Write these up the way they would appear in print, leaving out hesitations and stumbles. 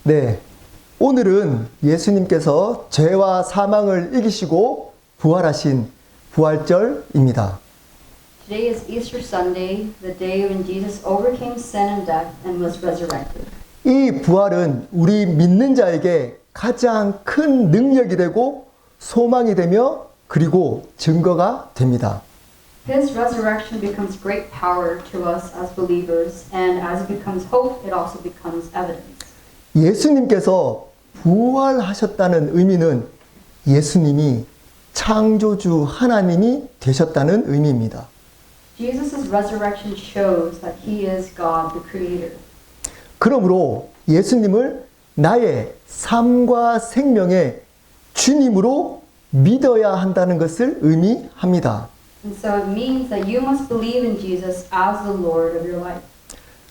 네, 오늘은 예수님께서 죄와 사망을 이기시고 부활하신 부활절입니다. Today is Easter Sunday, the day when Jesus overcame sin and death and was resurrected. 이 부활은 우리 믿는 자에게 가장 큰 능력이 되고 소망이 되며 그리고 증거가 됩니다. His resurrection becomes great power to us as believers, and as it becomes hope, it also becomes evidence. 예수님께서 부활하셨다는 의미는 예수님이 창조주 하나님이 되셨다는 의미입니다. Jesus' resurrection shows that he is God, the Creator. 그러므로 예수님을 나의 삶과 생명의 주님으로 믿어야 한다는 것을 의미합니다. And so it means that you must believe in Jesus as the Lord of your life.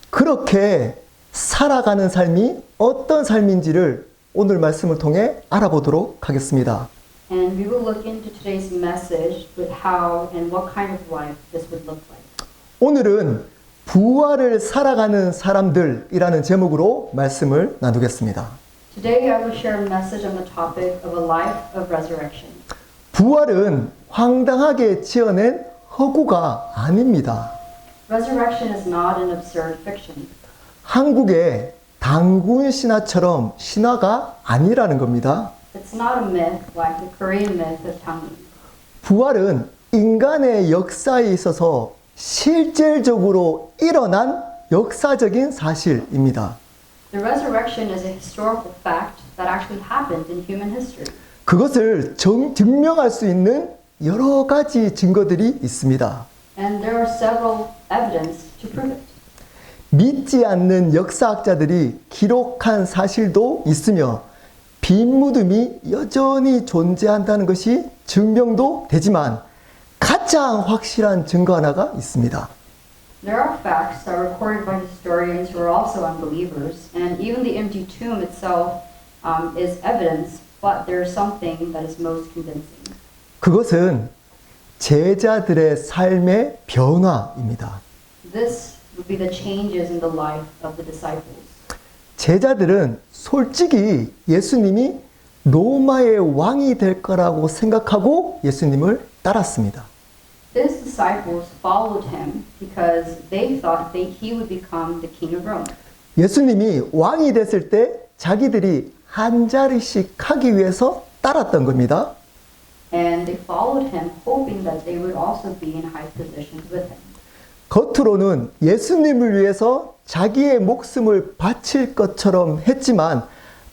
그렇게 살아가는 삶이 어떤 삶인지를 오늘 말씀을 통해 알아보도록 하겠습니다. And we will look into today's message with how and what kind of life this would look like. 오늘은 부활을 살아가는 사람들이라는 제목으로 말씀을 나누겠습니다. Today I will share a message on the topic of a life of resurrection. 부활은 황당하게 지어낸 허구가 아닙니다. Resurrection is not an absurd fiction. 한국의 단군 신화처럼 신화가 아니라는 겁니다. It's not a myth like the Korean myth of Tangmin. 부활은 인간의 역사에 있어서 실질적으로 일어난 역사적인 사실입니다. The resurrection is a historical fact that actually happened in human history. 그것을 증명할 수 있는 여러 가지 증거들이 있습니다. And there are several evidence to prove it. 믿지 않는 역사학자들이 기록한 사실도 있으며 빈 무덤이 여전히 존재한다는 것이 증명도 되지만 가장 확실한 증거 하나가 있습니다. There are facts that are recorded by historians who are also unbelievers, and even the empty tomb itself is evidence, but there is something that is most convincing. 그것은 제자들의 삶의 변화입니다. This would be the changes in the life of the disciples. 제자들은 솔직히 예수님이 로마의 왕이 될 거라고 생각하고 예수님을 따랐습니다. His disciples followed him because they thought that he would become the king of Rome. 예수님이 왕이 됐을 때 자기들이 한 자리씩 하기 위해서 따랐던 겁니다. And they followed him hoping that they would also be in high positions with him. 겉으로는 예수님을 위해서 자기의 목숨을 바칠 것처럼 했지만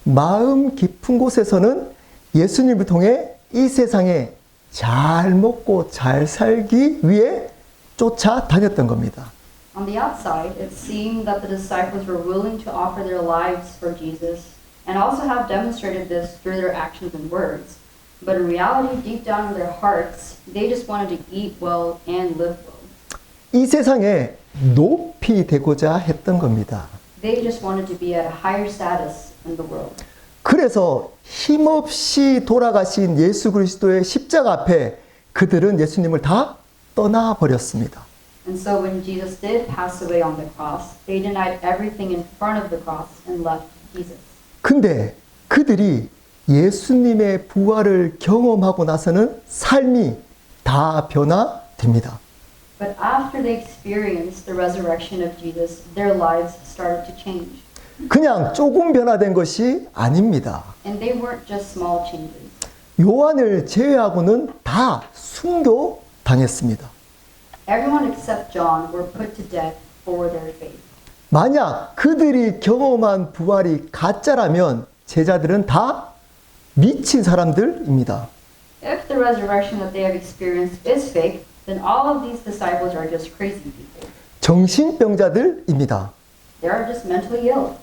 마음 깊은 곳에서는 예수님을 통해 이 세상에 잘 먹고 잘 살기 위해 쫓아다녔던 겁니다. On the outside, it seemed that the disciples were willing to offer their lives for Jesus and also have demonstrated this through their actions and words. But in reality, deep down in their hearts, they just wanted to eat well and live well. 이 세상에 높이 되고자 했던 겁니다. They just wanted to be at a higher status in the world. 그래서 힘없이 돌아가신 예수 그리스도의 십자가 앞에 그들은 예수님을 다 떠나버렸습니다. And so when Jesus did pass away on the cross, they denied everything in front of the cross and left Jesus. 근데 그들이 예수님의 부활을 경험하고 나서는 삶이 다 변화됩니다. But after they experienced the resurrection of Jesus, their lives started to change. 그냥 조금 변화된 것이 아닙니다. And they weren't just small changes. 요한을 제외하고는 다 순교당했습니다. Everyone except John were put to death for their faith. 만약 그들이 경험한 부활이 가짜라면 제자들은 다 미친 사람들입니다. If the resurrection that they have experienced is fake, then all of these disciples are just crazy people. 정신병자들입니다. They are just mentally ill.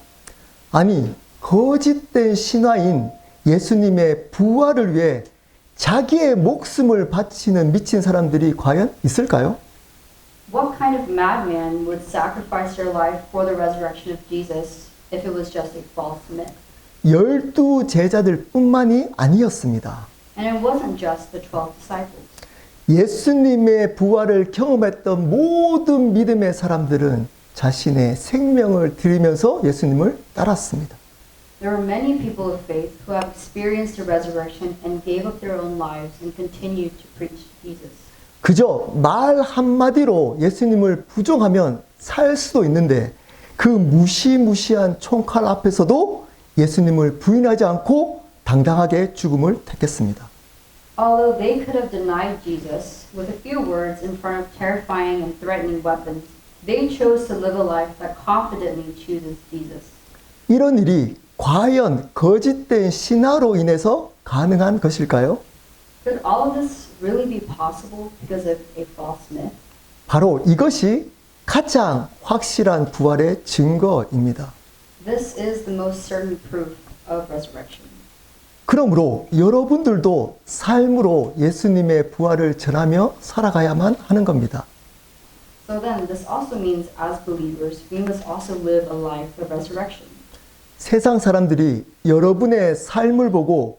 아니, 거짓된 신화인 예수님의 부활을 위해 자기의 목숨을 바치는 미친 사람들이 과연 있을까요? What kind of madman would sacrifice their life for the resurrection of Jesus if it was just a false myth? 12 제자들뿐만이 아니었습니다. And it wasn't just the 12 disciples. 예수님의 부활을 경험했던 모든 믿음의 사람들은 자신의 생명을 드리면서 예수님을 따랐습니다. There were many people of faith who have experienced the resurrection and gave up their own lives and continued to preach Jesus. 그저 말 한마디로 예수님을 부정하면 살 수도 있는데 그 무시무시한 총칼 앞에서도 예수님을 부인하지 않고 당당하게 죽음을 택했습니다. Although they could have denied Jesus with a few words in front of terrifying and threatening weapons, they chose to live a life that confidently chooses Jesus. 이런 일이 과연 거짓된 신화로 인해서 가능한 것일까요? Could all of this really be possible because of a false myth? 바로 이것이 가장 확실한 부활의 증거입니다. This is the most certain proof of resurrection. 그러므로 여러분들도 삶으로 예수님의 부활을 전하며 살아가야만 하는 겁니다. So then, this also means as believers, we must also live a life of resurrection. 세상 사람들이 여러분의 삶을 보고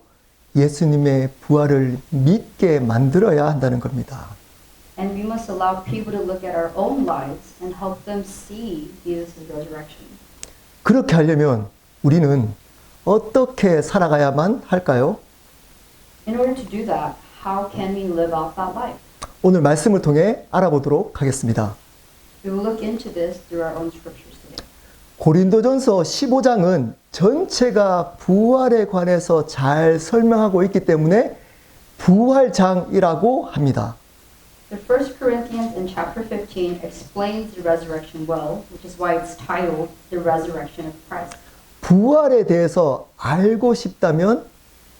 예수님의 부활을 믿게 만들어야 한다는 겁니다. And we must allow people to look at our own lives and help them see Jesus' resurrection. 그렇게 하려면 우리는 어떻게 살아가야만 할까요? In order to do that, how can we live out that life? 오늘 말씀을 통해 알아보도록 하겠습니다. We will look into this through our own scriptures today. 고린도전서 15장은 전체가 부활에 관해서 잘 설명하고 있기 때문에 부활장이라고 합니다. The 1 Corinthians in chapter 15 explains the resurrection well, which is why it's titled The Resurrection of Christ. 부활에 대해서 알고 싶다면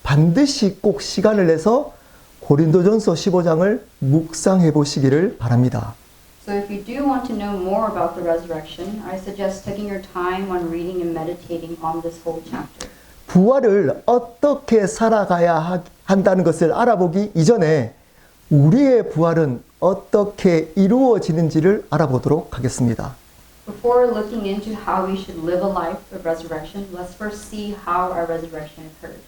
반드시 꼭 시간을 내서 고린도전서 15장을 묵상해 보시기를 바랍니다. So if you do want to know more about the resurrection, I suggest taking your time on reading and meditating on this whole chapter. 부활을 어떻게 살아가야 한다는 것을 알아보기 이전에 우리의 부활은 어떻게 이루어지는지를 알아보도록 하겠습니다. Before looking into how we should live a life of resurrection, let's first see how our resurrection occurred.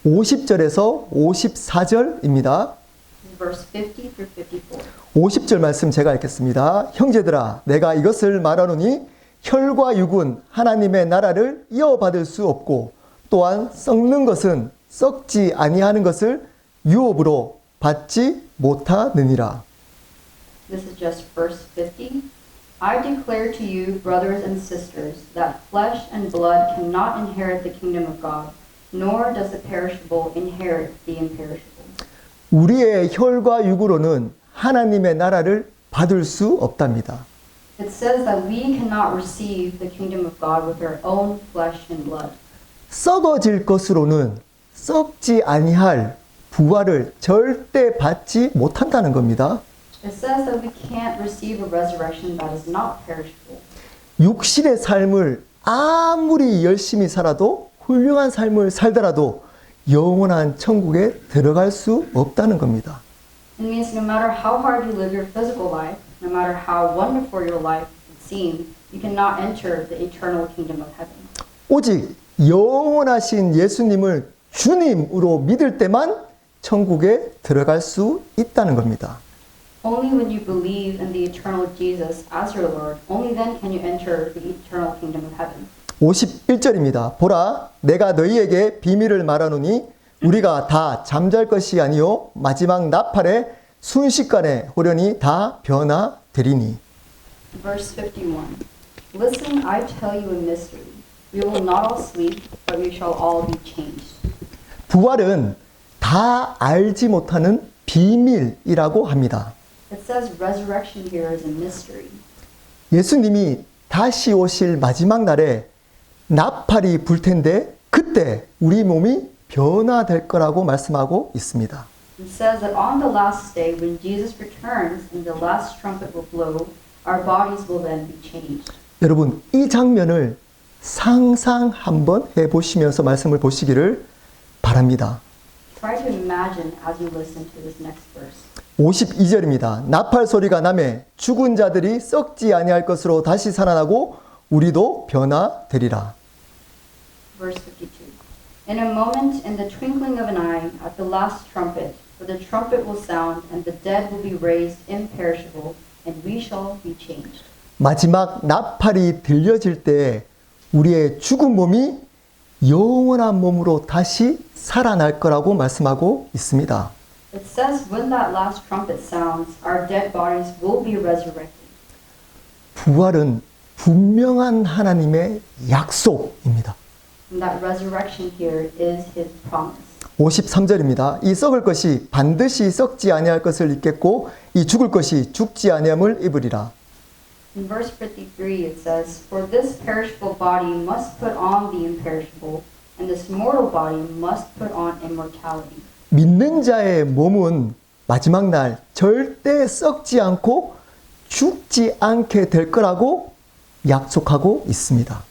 50절에서 54절입니다. Verse 50 through 54. 50절 말씀 제가 읽겠습니다. 형제들아, 내가 이것을 말하노니 혈과 육은 하나님의 나라를 이어받을 수 없고 또한 썩는 것은 썩지 아니하는 것을 유업으로 받지 못하느니라. This is just verse 50. I declare to you, brothers and sisters, that flesh and blood cannot inherit the kingdom of God, nor does the perishable inherit the imperishable. 우리의 혈과 육으로는 하나님의 나라를 받을 수 없답니다. It says that we cannot receive the kingdom of God with our own flesh and blood. 썩어질 것으로는 썩지 아니할 부활을 절대 받지 못한다는 겁니다. It says that we can't receive a resurrection that is not perishable. 육신의 삶을 아무리 열심히 살아도 훌륭한 삶을 살더라도 영원한 천국에 들어갈 수 없다는 겁니다. It means no matter how hard you live your physical life, no matter how wonderful your life seems, you cannot enter the eternal kingdom of heaven. 오직 영원하신 예수님을 주님으로 믿을 때만 천국에 들어갈 수 있다는 겁니다. Only when you believe in the eternal Jesus as your Lord, only then can you enter the eternal kingdom of heaven. 51절입니다. 보라, 내가 너희에게 비밀을 말하노니 우리가 다 잠잘 것이 아니요 마지막 나팔에 순식간에 호련히 다 변화되리니. Verse 51. Listen, I tell you a mystery. We will not all sleep, but we shall all be changed. 부활은 다 알지 못하는 비밀이라고 합니다. It says resurrection here is a mystery. 예수님이 다시 오실 마지막 날에 나팔이 불 텐데 그때 우리 몸이 변화될 거라고 말씀하고 있습니다. It says that on the last day, when Jesus returns and the last trumpet will blow, our bodies will then be changed. 여러분, 이 장면을 상상 한번 해보시면서 말씀을 보시기를 바랍니다. Try to imagine as you listen to this next verse. 52절입니다. 나팔 소리가 나매 죽은 자들이 썩지 아니할 것으로 다시 살아나고 우리도 변화되리라. Verse 52. In a moment, in the twinkling of an eye, at the last trumpet, for the trumpet will sound, and the dead will be raised imperishable, and we shall be changed. 마지막 나팔이 들려질 때 우리의 죽은 몸이 영원한 몸으로 다시 살아날 거라고 말씀하고 있습니다. It says when that last trumpet sounds, our dead bodies will be resurrected. 부활은 분명한 하나님의 약속입니다. And that resurrection here is his promise. 53절입니다. 이 썩을 것이 반드시 썩지 아니할 것을 입겠고 이 죽을 것이 죽지 아니함을 입으리라. In verse 53 it says, For this perishable body must put on the imperishable, and this mortal body must put on immortality. 믿는 자의 몸은 마지막 날 절대 썩지 않고 죽지 않게 될 거라고 약속하고 있습니다.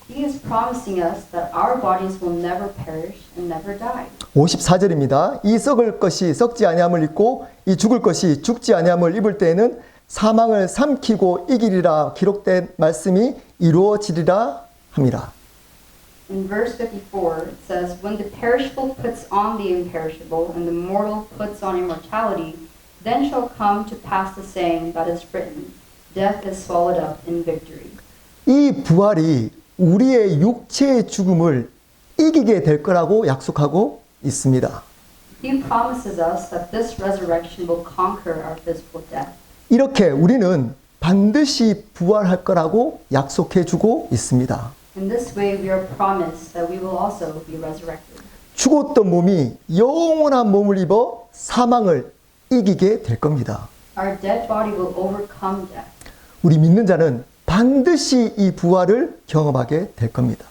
He is promising us that our bodies will never perish and never die. 54절입니다. 이 썩을 것이 썩지 아니함을 입고 이 죽을 것이 죽지 아니함을 입을 때에는 사망을 삼키고 이기리라 기록된 말씀이 이루어지리라 함이라. In verse 54 it says, When the perishable puts on the imperishable, and the mortal puts on immortality, then shall come to pass the saying that is written, Death is swallowed up in victory. 이 부활이 우리의 육체의 죽음을 이기게 될 거라고 약속하고 있습니다. He promises us that this resurrection will conquer our physical death. 이렇게 우리는 반드시 부활할 거라고 약속해 주고 있습니다. In this way, we are promised that we will also be resurrected. 죽었던 몸이 영원한 몸을 입어 사망을 이기게 될 겁니다. Our dead body will overcome death. 우리 믿는 자는 반드시 이 부활을 경험하게 될 겁니다.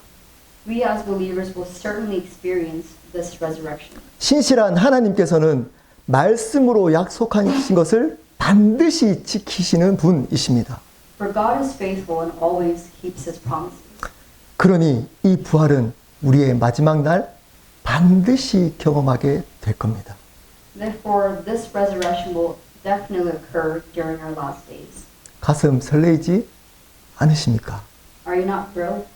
We as believers will certainly experience this resurrection. 신실한 하나님께서는 말씀으로 약속하신 것을 반드시 지키시는 분이십니다. For God is faithful and always keeps his promises. 그러니 이 부활은 우리의 마지막 날 반드시 경험하게 될 겁니다. Therefore, this resurrection will definitely occur during our last days. 가슴 설레이지 않으십니까? Are you not thrilled?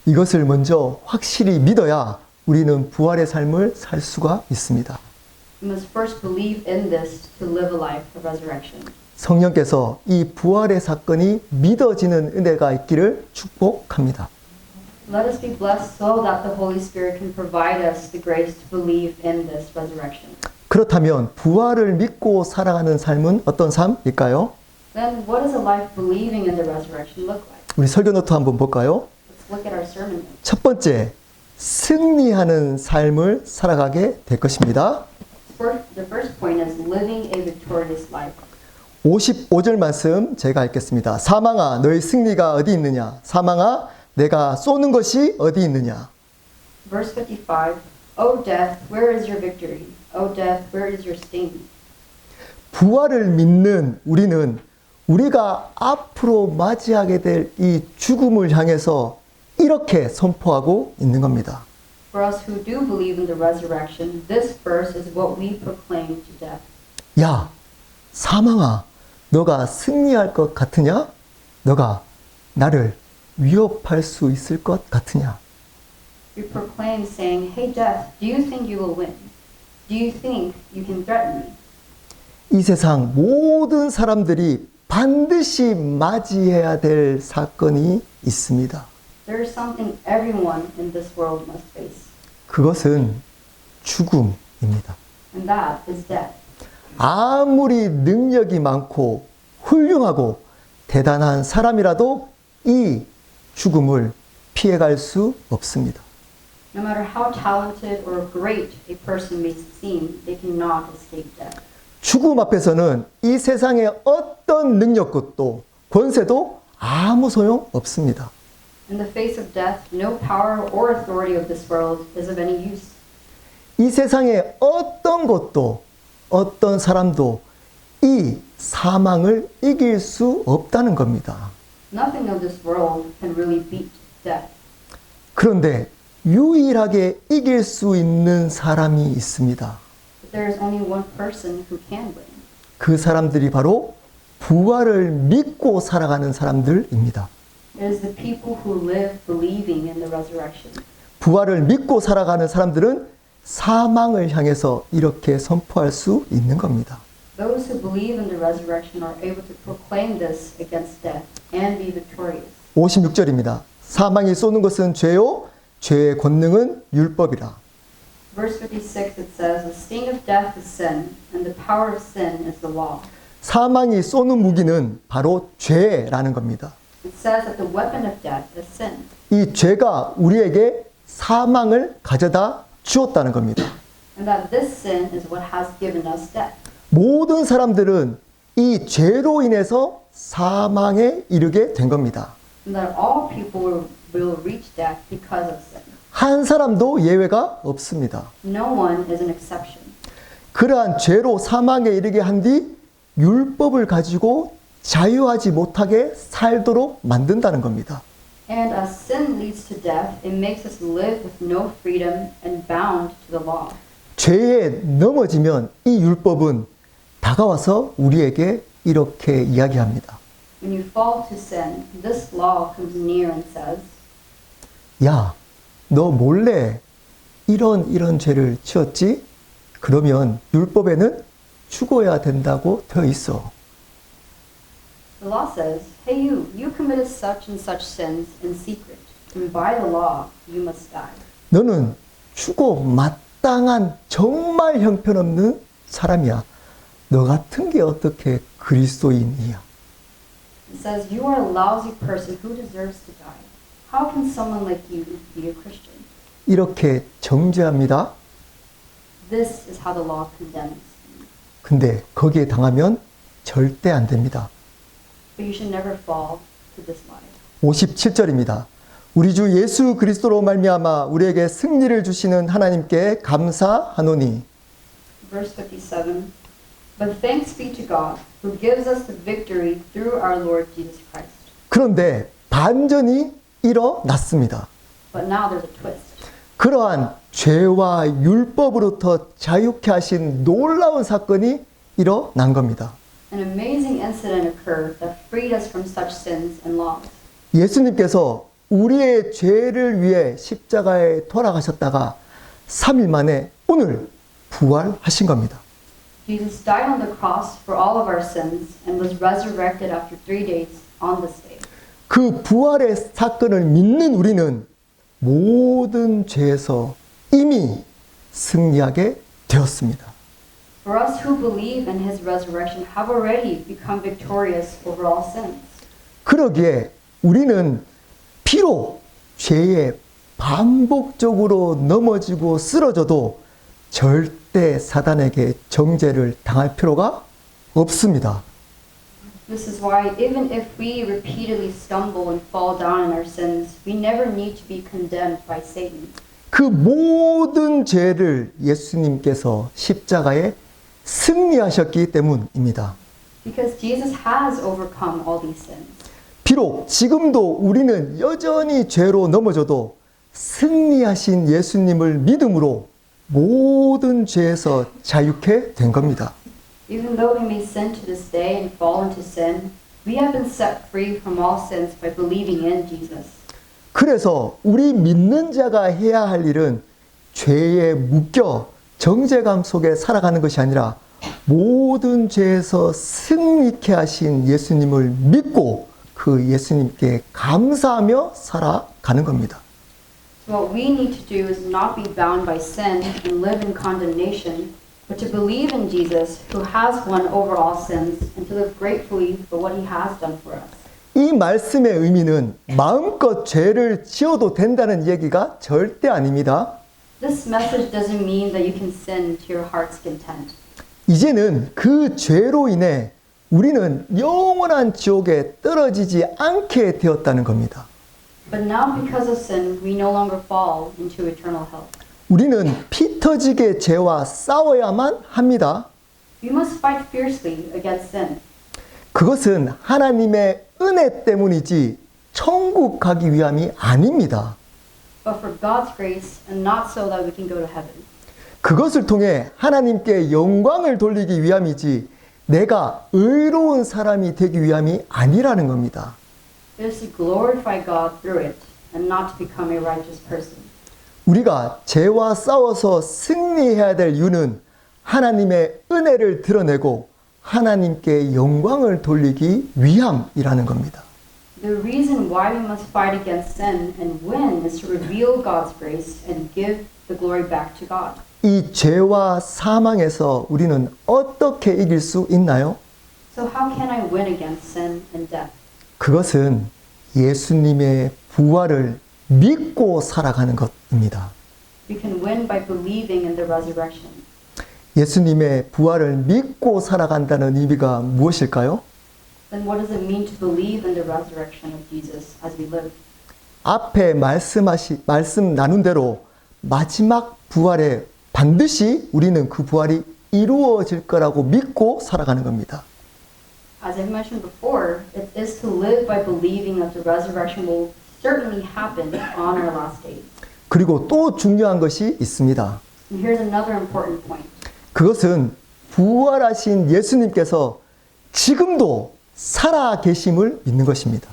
이것을 먼저 확실히 믿어야 우리는 부활의 삶을 살 수가 있습니다. We must first believe in this to live a life of resurrection. 성령께서 이 부활의 사건이 믿어지는 은혜가 있기를 축복합니다. Let us be blessed so that the Holy Spirit can provide us the grace to believe in this resurrection. 그렇다면 부활을 믿고 살아가는 삶은 어떤 삶일까요? Then what does a life believing in the resurrection look like? 우리 설교 노트 한번 볼까요? Let's look at our sermon notes. 첫 번째, 승리하는 삶을 살아가게 될 것입니다. The first point is living a victorious life. 55절 말씀 제가 읽겠습니다. 사망아 너의 승리가 어디 있느냐? 사망아 내가 쏘는 것이 어디 있느냐? Verse 55, O death, where is your victory? O death, where is your sting? 부활을 믿는 우리는 우리가 앞으로 맞이하게 될 이 죽음을 향해서 이렇게 선포하고 있는 겁니다. For us who do believe in the resurrection, this verse is what we proclaim to death. 야, 사망아, 너가 승리할 것 같으냐? 너가 나를 위협할 수 있을 것 같으냐? We proclaim saying, Hey death, do you think you will win? Do you think you can threaten me? 이 세상 모든 사람들이 반드시 맞이해야 될 사건이 있습니다. There is something everyone in this world must face, 그것은 죽음입니다. and that is death. 아무리 능력이 많고 훌륭하고 대단한 사람이라도 이 죽음을 피해갈 수 없습니다. No matter how talented or great a person may seem, they cannot escape death. 죽음 앞에서는 이 세상의 어떤 능력도 권세도 아무 소용 없습니다. In the face of death, no power or authority of this world is of any use. 이 세상의 어떤 것도 어떤 사람도 이 사망을 이길 수 없다는 겁니다. Nothing of this world can really beat death. 그런데 유일하게 이길 수 있는 사람이 있습니다. But there is only one person who can win. 그 사람들이 바로 부활을 믿고 살아가는 사람들입니다. It is the people who live believing in the resurrection. 부활을 믿고 살아가는 사람들은 사망을 향해서 이렇게 선포할 수 있는 겁니다. Those who believe in the resurrection are able to proclaim this against death and be victorious. 56절입니다. 사망이 쏘는 것은 죄요 죄의 권능은 율법이라. Verse 56 it says, The sting of death is sin, and the power of sin is the law. 사망이 쏘는 무기는 바로 죄라는 겁니다. It says that the weapon of death is sin. 이 죄가 우리에게 사망을 가져다 주었다는 겁니다. And that this sin is what has given us death. 모든 사람들은 이 죄로 인해서 사망에 이르게 된 겁니다. And that all people will reach death because of sin. 한 사람도 예외가 없습니다. No one is an exception. 그러한 죄로 사망에 이르게 한 뒤 율법을 가지고 자유하지 못하게 살도록 만든다는 겁니다. And as sin leads to death, it makes us live with no freedom and bound to the law. 죄에 넘어지면 이 율법은 다가와서 우리에게 이렇게 이야기합니다. When you fall to sin, this law comes near and says, 야, 너 몰래 이런 죄를 지었지? 그러면 율법에는 죽어야 된다고 되어 있어. the law says, Hey you committed such and such sins in secret, and by the law you must die. 너는 죽어 마땅한 정말 형편없는 사람이야. 너 같은 게 어떻게 그리스도인이야? It says, You are a lousy person who deserves to die. How can someone like you be a Christian? 이렇게 정죄합니다. This is how the law condemns. 근데 거기에 당하면 절대 안 됩니다. But you should never fall to this lie. 57절입니다. 우리 주 예수 그리스도로 말미암아 우리에게 승리를 주시는 하나님께 감사하노니. Verse 57. But thanks be to God, who gives us the victory through our Lord Jesus Christ. 그런데 반전이 일어났습니다. But now there's a twist. 그러한 죄와 율법으로부터 자유케 하신 놀라운 사건이 일어난 겁니다. An amazing incident occurred that freed us from such sins and laws. 예수님께서 우리의 죄를 위해 십자가에 돌아가셨다가 3일 만에 오늘 부활하신 겁니다. Jesus died on the cross for all of our sins and was resurrected after 3 days on this day. 그 부활의 사건을 믿는 우리는 모든 죄에서 이미 승리하게 되었습니다. For us who believe in his resurrection have already become victorious over all sins. 그러기에 우리는 비록 죄에 반복적으로 넘어지고 쓰러져도 절대 사단에게 정죄를 당할 필요가 없습니다. This is why even if we repeatedly stumble and fall down in our sins, we never need to be condemned by Satan. 그 모든 죄를 예수님께서 십자가에 승리하셨기 때문입니다. Because Jesus has overcome all these sins. 비록 지금도 우리는 여전히 죄로 넘어져도 승리하신 예수님을 믿음으로 모든 죄에서 자유케 된 겁니다. Even though we may sin to this day and fall into sin, we have been set free from all sins by believing in Jesus. 그래서 우리 믿는 자가 해야 할 일은 죄에 묶여 정죄감 속에 살아가는 것이 아니라 모든 죄에서 승리케 하신 예수님을 믿고 그 예수님께 감사하며 살아가는 겁니다. So what we need to do is not be bound by sin and live in condemnation, but to believe in Jesus who has won over all sins and to live gratefully for what he has done for us. 이 말씀의 의미는 마음껏 죄를 지어도 된다는 얘기가 절대 아닙니다. This message doesn't mean that you can sin to your heart's content. 이제는 그 죄로 인해 우리는 영원한 지옥에 떨어지지 않게 되었다는 겁니다. But now because of sin, we no longer fall into eternal hell. 우리는 피 터지게 죄와 싸워야만 합니다. We must fight fiercely against sin. 그것은 하나님의 은혜 때문이지 천국 가기 위함이 아닙니다. But for God's grace and not so that we can go to heaven. 그것을 통해 하나님께 영광을 돌리기 위함이지 내가 의로운 사람이 되기 위함이 아니라는 겁니다. It is to glorify God through it and not to become a righteous person. 우리가 죄와 싸워서 승리해야 될 이유는 하나님의 은혜를 드러내고 하나님께 영광을 돌리기 위함이라는 겁니다. The reason why we must fight against sin and win is to reveal God's grace and give the glory back to God. 이 죄와 사망에서 우리는 어떻게 이길 수 있나요? So how can I win against sin and death? 그것은 예수님의 부활을 믿고 살아가는 것입니다. We can win by believing in the resurrection. 예수님의 부활을 믿고 살아간다는 의미가 무엇일까요? Then what does it mean to believe in the resurrection of Jesus as we live? 앞에 말씀 나눈 대로 마지막 부활에 반드시 우리는 그 부활이 이루어질 거라고 믿고 살아가는 겁니다. As I mentioned before, it is to live by believing that the resurrection will certainly happen on our last day. 그리고 또 중요한 것이 있습니다. And here's another important point. 그것은 부활하신 예수님께서 지금도 살아 계심을 믿는 것입니다.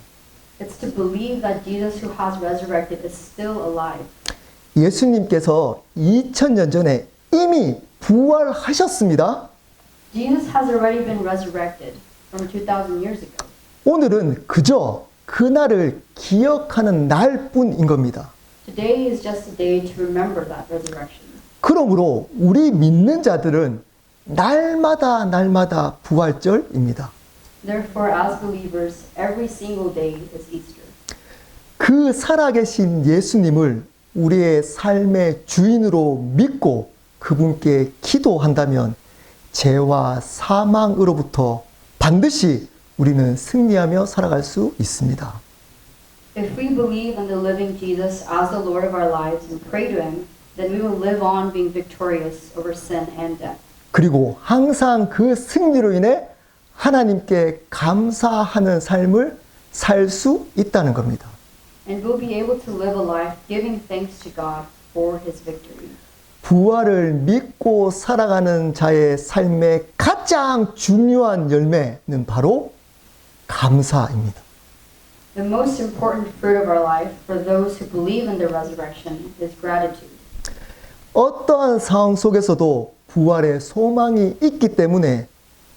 It's to believe that Jesus who has resurrected is still alive. 예수님께서 2000년 전에 이미 부활하셨습니다. Jesus has already been resurrected from 2,000 years ago. 오늘은 그저 그날을 기억하는 날뿐인 겁니다. Today is just a day to remember that resurrection. 그러므로 우리 믿는 자들은 날마다 부활절입니다. Therefore, as believers, every single day is Easter. 그 살아계신 예수님을 우리의 삶의 주인으로 믿고 그분께 기도한다면 죄와 사망으로부터 반드시 우리는 승리하며 살아갈 수 있습니다. If we believe in the living Jesus as the Lord of our lives and pray to Him, then we will live on being victorious over sin and death. 그리고 항상 그 승리로 인해 하나님께 감사하는 삶을 살 수 있다는 겁니다. And we'll be able to live a life giving thanks to God for His victory. 부활을 믿고 살아가는 자의 삶의 가장 중요한 열매는 바로 감사입니다. The most important fruit of our life for those who believe in the resurrection is gratitude. 어떠한 상황 속에서도 부활의 소망이 있기 때문에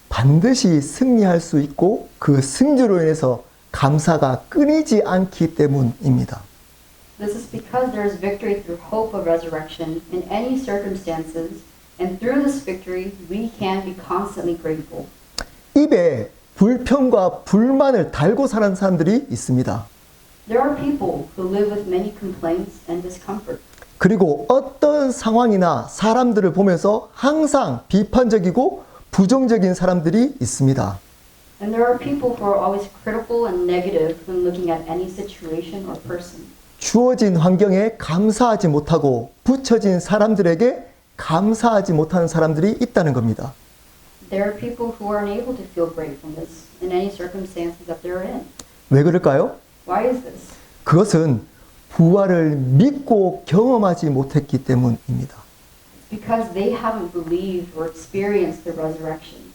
반드시 승리할 수 있고 그 승리로 인해서 감사가 끊이지 않기 때문입니다. This is because there is victory through hope of resurrection in any circumstances, and through this victory we can be constantly grateful. 입에 불평과 불만을 달고 사는 사람들이 있습니다. There are people who live with many complaints and discomfort. 그리고 어떤 상황이나 사람들을 보면서 항상 비판적이고 부정적인 사람들이 있습니다. And there are people who are always critical and negative when looking at any situation or person. 주어진 환경에 감사하지 못하고 붙여진 사람들에게 감사하지 못하는 사람들이 있다는 겁니다. There are people who are unable to feel gratefulness in any circumstances that they're in. 왜 그럴까요? Why is this? 그것은 부활을 믿고 경험하지 못했기 때문입니다. Because they haven't believed or experienced the resurrection.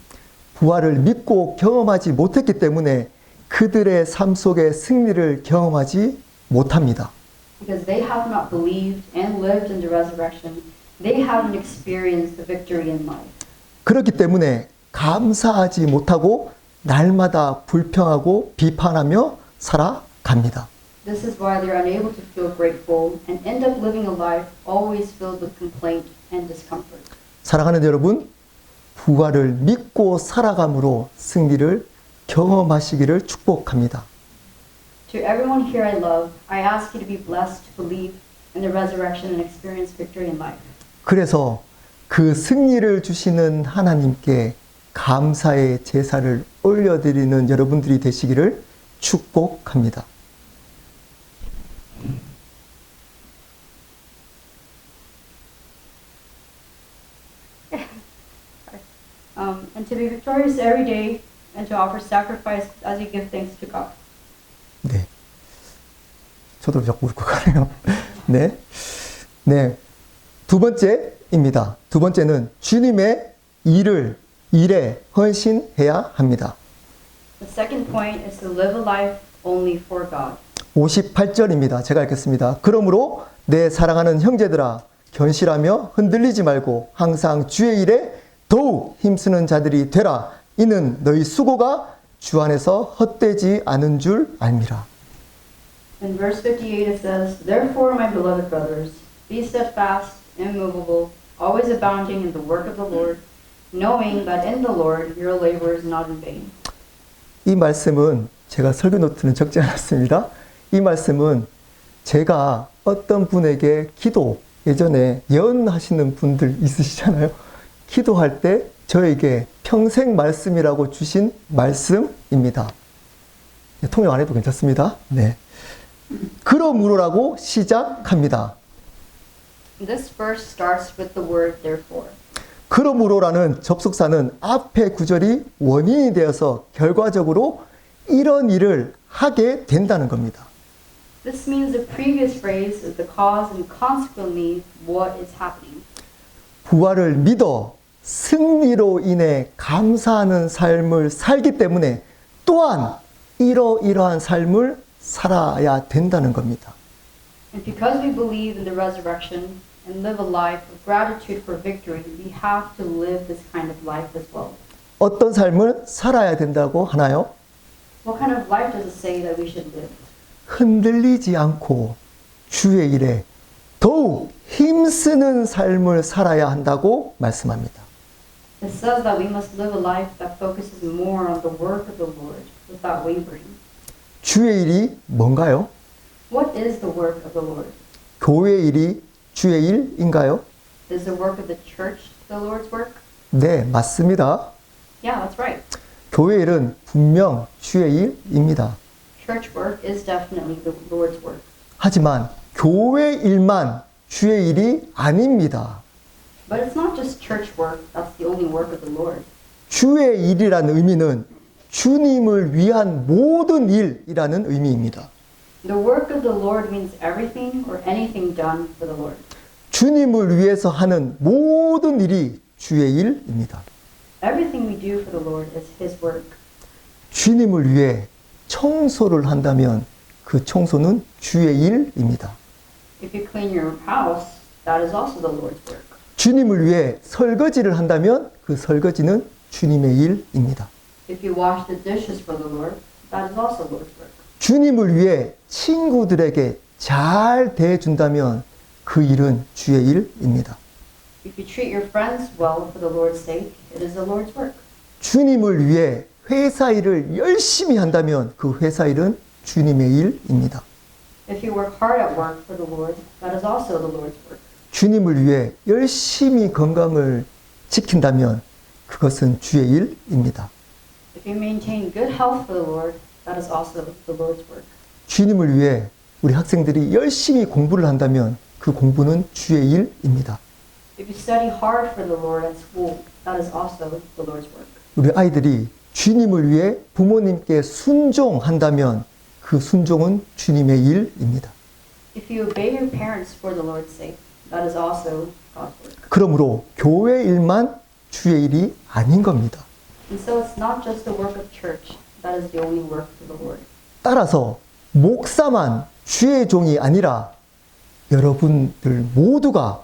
부활을 믿고 경험하지 못했기 때문에 그들의 삶 속의 승리를 경험하지 못합니다. Because they have not believed and lived in the resurrection, they haven't experienced the victory in life. 그렇기 때문에 감사하지 못하고 날마다 불평하고 비판하며 살아갑니다. This is why they're unable to feel grateful and end up living a life always filled with complaint and discomfort. 사랑하는 여러분, 부활을 믿고 살아감으로 승리를 경험하시기를 축복합니다. To everyone here I love, I ask you to be blessed to believe in the resurrection and experience victory in life. 그래서 그 승리를 주시는 하나님께 감사의 제사를 올려드리는 여러분들이 되시기를 축복합니다. And to be victorious every day and to offer sacrifice as you give thanks to God. 네. 저도 자꾸 울컥하네요. 네. 네. 두 번째입니다. 두 번째는 주님의 일에 헌신해야 합니다. The second point is to live a life only for God. 58절입니다. 제가 읽겠습니다. 그러므로 내 사랑하는 형제들아 견실하며 흔들리지 말고 항상 주의 일에 더욱 힘쓰는 자들이 되라. 이는 너희 수고가 주 안에서 헛되지 않은 줄 알미라. In verse 58 it says, Therefore, my beloved brothers, be steadfast, immovable, always abounding in the work of the Lord, knowing that in the Lord your labor is not in vain. 이 말씀은 제가 설교 노트는 적지 않았습니다. 이 말씀은 제가 어떤 분에게 기도, 예전에 예언하시는 분들 있으시잖아요. 기도할 때 저에게 평생 말씀이라고 주신 말씀입니다. 통역 안 해도 괜찮습니다. 네. 그러므로라고 시작합니다. This verse starts with the word therefore. 그러므로라는 접속사는 앞에 구절이 원인이 되어서 결과적으로 이런 일을 하게 된다는 겁니다. This means the previous phrase is the cause and consequently what is happening. 부활을 믿어 승리로 인해 감사하는 삶을 살기 때문에 또한 이러이러한 삶을 살아야 된다는 겁니다. And because we believe in the resurrection and live a life of gratitude for victory, we have to live this kind of life as well. 어떤 삶을 살아야 된다고 하나요? What kind of life does it say that we should live? 흔들리지 않고 주의 일에 더욱 힘쓰는 삶을 살아야 한다고 말씀합니다. It says that we must live a life that focuses more on the work of the Lord without wavering. 주의 일이 뭔가요? What is the work of the Lord? 교회 일이 주의 일인가요? Is the work of the church the Lord's work? 네, 맞습니다. Yeah, that's right. 교회 일은 분명 주의 일입니다. Church work is definitely the Lord's work. 하지만 교회 일만 주의 일이 아닙니다. But it's not just church work that's the only work of the Lord. 주의 일이라는 의미는 주님을 위한 모든 일이라는 의미입니다. The work of the Lord means everything or anything done for the Lord. 주님을 위해서 하는 모든 일이 주의 일입니다. Everything we do for the Lord is His work. 주님을 위해 청소를 한다면 그 청소는 주의 일입니다. If you clean your house, that is also the Lord's work. 주님을 위해 설거지를 한다면 그 설거지는 주님의 일입니다. If you wash the dishes for the Lord, that is also Lord's work. 주님을 위해 친구들에게 잘 대해준다면 그 일은 주의 일입니다. If you treat your friends well for the Lord's sake, it is the Lord's work. 주님을 위해 회사 일을 열심히 한다면 그 회사 일은 주님의 일입니다. If you work hard at work for the Lord, that is also the Lord's work. 주님을 위해 열심히 건강을 지킨다면 그것은 주의 일입니다. If you maintain good health for the Lord, that is also the Lord's work. 주님을 위해 우리 학생들이 열심히 공부를 한다면 그 공부는 주의 일입니다. If you study hard for the Lord at school, that is also the Lord's work. 우리 아이들이 주님을 위해 부모님께 순종한다면 그 순종은 주님의 일입니다. If you obey your parents for the Lord's sake, that is also God's work. 그러므로 교회 일만 주의 일이 아닌 겁니다. And so it's not just the work of church, that is the only work for the Lord. 따라서 목사만 주의 종이 아니라 여러분들 모두가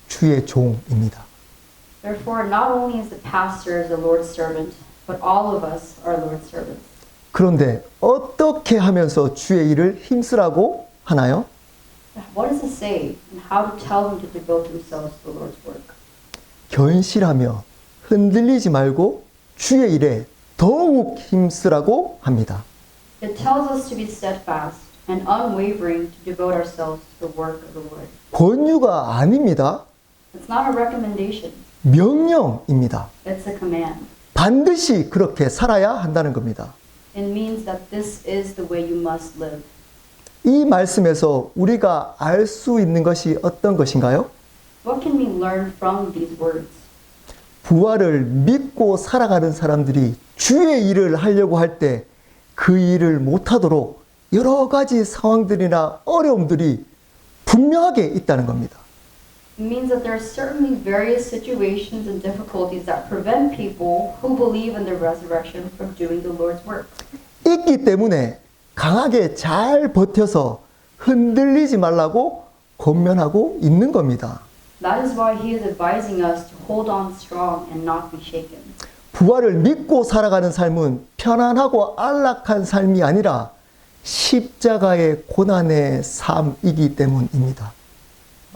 주의 종입니다. Therefore, not only is the pastor the Lord's servant, but all of us are Lord's servants. 그런데 어떻게 하면서 주의 일을 힘쓰라고 하나요? What does it say, and how to tell them to devote themselves to the Lord's work? 견실하며 흔들리지 말고 주의 일에 더욱 힘쓰라고 합니다. It tells us to be steadfast and unwavering to devote ourselves to the work of the Lord. 권유가 아닙니다. It's not a recommendation, 명령입니다. it's a command. 반드시 그렇게 살아야 한다는 겁니다. It means that this is the way you must live. 이 말씀에서 우리가 알 수 있는 것이 어떤 것인가요? What can we learn from these words? 부활을 믿고 살아가는 사람들이 주의 일을 하려고 할 때 그 일을 못하도록 여러 가지 상황들이나 어려움들이 분명하게 있다는 겁니다. It means that there are certainly various situations and difficulties that prevent people who believe in the resurrection from doing the Lord's work. 있기 때문에 강하게 잘 버텨서 흔들리지 말라고 권면하고 있는 겁니다. That is why he is advising us to hold on strong and not be shaken. 부활을 믿고 살아가는 삶은 편안하고 안락한 삶이 아니라 십자가의 고난의 삶이기 때문입니다.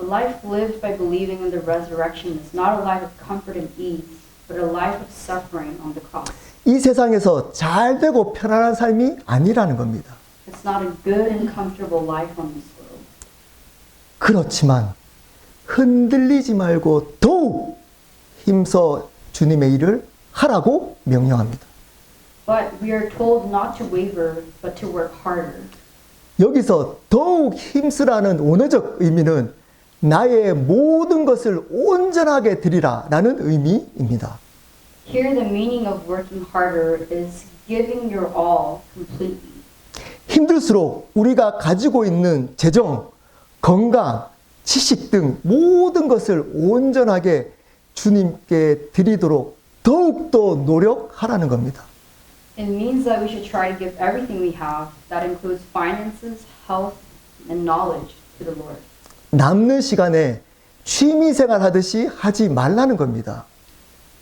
A life lived by believing in the resurrection is not a life of comfort and ease, but a life of suffering on the cross. 이 세상에서 잘 되고 편안한 삶이 아니라는 겁니다. It's not a good and comfortable life on this world. 그렇지만 흔들리지 말고 더욱 힘써 주님의 일을 하라고 명령합니다. But we are told not to waver, but to work harder. 여기서 더욱 힘쓰라는 원어적 의미는 나의 모든 것을 온전하게 드리라 라는 의미입니다. Here the meaning of working harder is giving your all completely. 힘들수록 우리가 가지고 있는 재정, 건강, 지식 등 모든 것을 온전하게 주님께 드리도록 더욱더 노력하라는 겁니다. It means that we should try to give everything we have, that includes finances, health, and knowledge, to the Lord. 남는 시간에 취미생활 하듯이 하지 말라는 겁니다.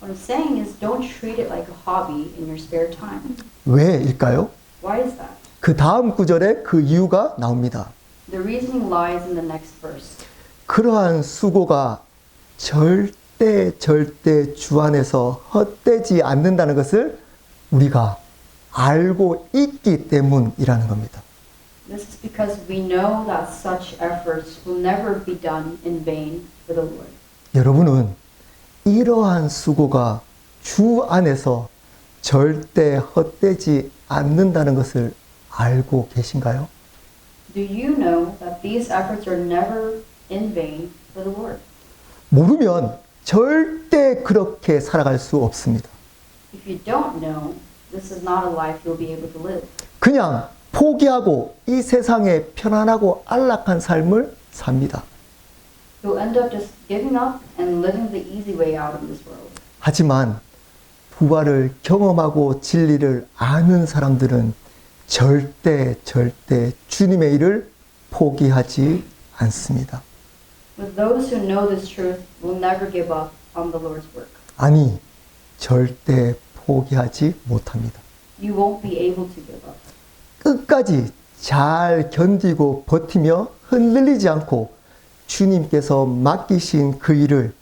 What I'm saying is don't treat it like a hobby in your spare time. 왜일까요? Why is that? 그 다음 구절에 그 이유가 나옵니다. The reasoning lies in the next verse. 그러한 수고가 절대 주 안에서 헛되지 않는다는 것을 우리가 알고 있기 때문이라는 겁니다. This is because we know that such efforts will never be done in vain for the Lord. 여러분은 이러한 수고가 주 안에서 절대 헛되지 않는다는 것을 알고 계신가요? Do you know that these efforts are never in vain for the Lord? 모르면 절대 그렇게 살아갈 수 없습니다. If you don't know, this is not a life you'll be able to live. 그냥 포기하고 이 세상의 편안하고 안락한 삶을 삽니다. You'll end up just giving up and living the easy way out in this world. 하지만 부활을 경험하고 진리를 아는 사람들은 절대 주님의 일을 포기하지 않습니다. But those who know this truth will never give up on the Lord's work. 아니, 절대 포기하지 못합니다. You won't be able to give up. 끝까지 잘 견디고 버티며 흔들리지 않고 주님께서 맡기신 그 일을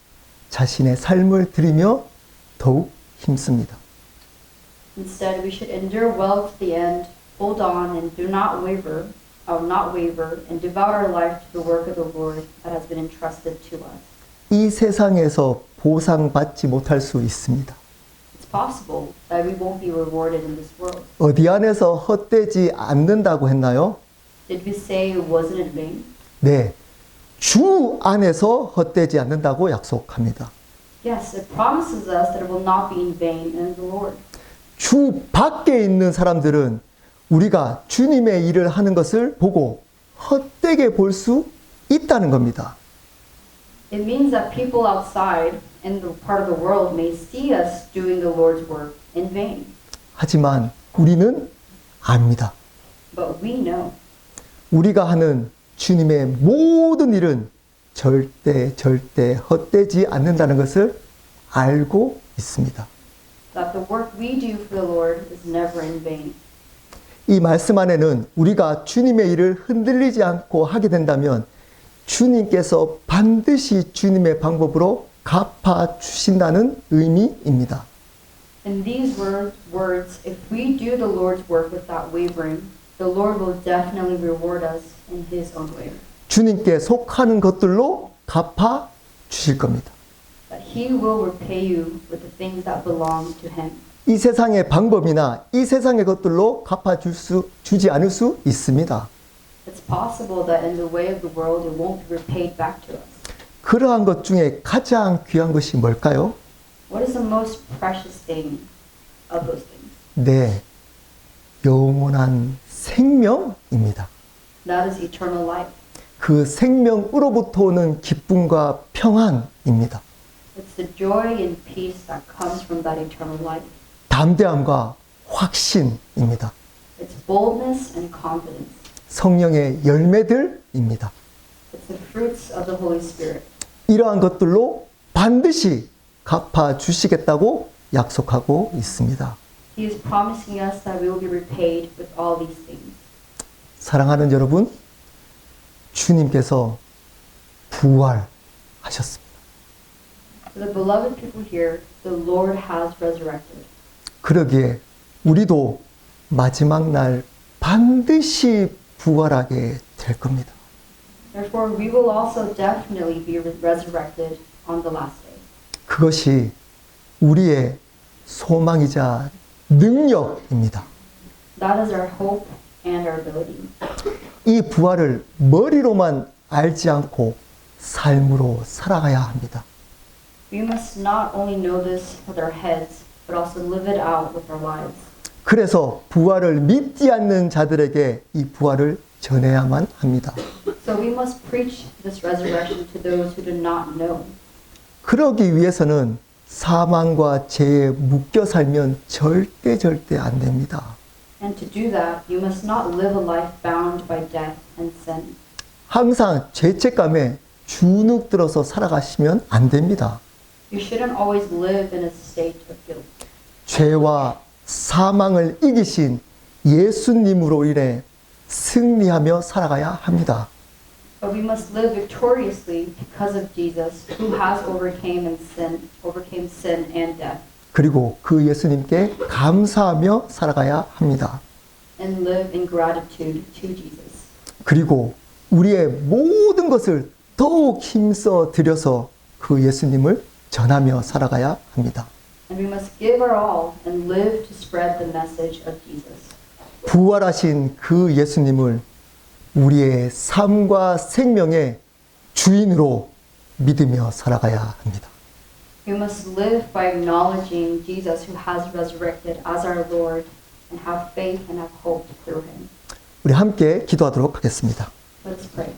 자신의 삶을 드리며 더욱 힘씁니다. Instead, we should endure well to the end, hold on, and do not waver, and devote our life to the work of the Lord that has been entrusted to us. 이 세상에서 보상받지 못할 수 있습니다. It's possible that we won't be rewarded in this world. 어디 안에서 헛되지 않는다고 했나요? Did we say it wasn't in vain? 네. 주 안에서 헛되지 않는다고 약속합니다. Yes, it promises us that it will not be in vain in the Lord. 주 밖에 있는 사람들은 우리가 주님의 일을 하는 것을 보고 헛되게 볼 수 있다는 겁니다. It means that people outside in the part of the world may see us doing the Lord's work in vain. 하지만 우리는 압니다. But we know 우리가 하는 주님의 모든 일은 절대 헛되지 않는다는 것을 알고 있습니다. that the work we do for the Lord is never in vain. 이 말씀 안에는 우리가 주님의 일을 흔들리지 않고 하게 된다면 주님께서 반드시 주님의 방법으로 갚아 주신다는 의미입니다. In these words, if we do the Lord's work without wavering, the Lord will definitely reward us in His own way. 주님께 속하는 것들로 갚아 주실 겁니다. That He will repay you with the things that belong to Him. 이 세상의 방법이나 이 세상의 것들로 갚아 주지 않을 수 있습니다. It's possible that in the way of the world it won't be repaid back to us. 그러한 것 중에 가장 귀한 것이 뭘까요? What is the most precious thing of those things? 네, 영원한 생명입니다. That is eternal life. 그 생명으로부터 오는 기쁨과 평안입니다. It's the joy and peace that comes from that eternal life. 담대함과 확신입니다. It's boldness and confidence. 성령의 열매들입니다. It's the fruits of the Holy Spirit. 이러한 것들로 반드시 갚아 주시겠다고 약속하고 있습니다. He is promising us that we will be repaid with all these things. 사랑하는 여러분, 주님께서 부활하셨습니다. For the beloved people here, the Lord has resurrected. 그러기에 우리도 마지막 날 반드시 부활하게 될 겁니다. Therefore, we will also definitely be resurrected on the last day. 그것이 우리의 소망이자 능력입니다. That is our hope and our ability. 이 부활을 머리로만 알지 않고 삶으로 살아가야 합니다. We must not only know this with our heads, but also live it out with our lives. 그래서 부활을 믿지 않는 자들에게 이 부활을 전해야만 합니다. So we must preach this resurrection to those who do not know. 그러기 위해서는 사망과 죄에 묶여 살면 절대 안 됩니다. And to do that, you must not live a life bound by death and sin. 항상 죄책감에 주눅 들어서 살아가시면 안 됩니다. You shouldn't always live in a state of guilt. 죄와 사망을 이기신 예수님으로 인해 승리하며 살아가야 합니다. But we must live victoriously because of Jesus, who has overcame sin and death, 그리고 그 예수님께 감사하며 살아가야 합니다. and live in gratitude to Jesus. 그리고 우리의 모든 것을 더욱 힘써 들여서 그 예수님을 전하며 살아가야 합니다. And we must give our all and live to spread the message of Jesus. 부활하신 그 예수님을 우리의 삶과 생명의 주인으로 믿으며 살아가야 합니다. We must live by acknowledging Jesus who has resurrected as our Lord and have faith and have hope through him. 우리 함께 기도하도록 하겠습니다. Let's pray.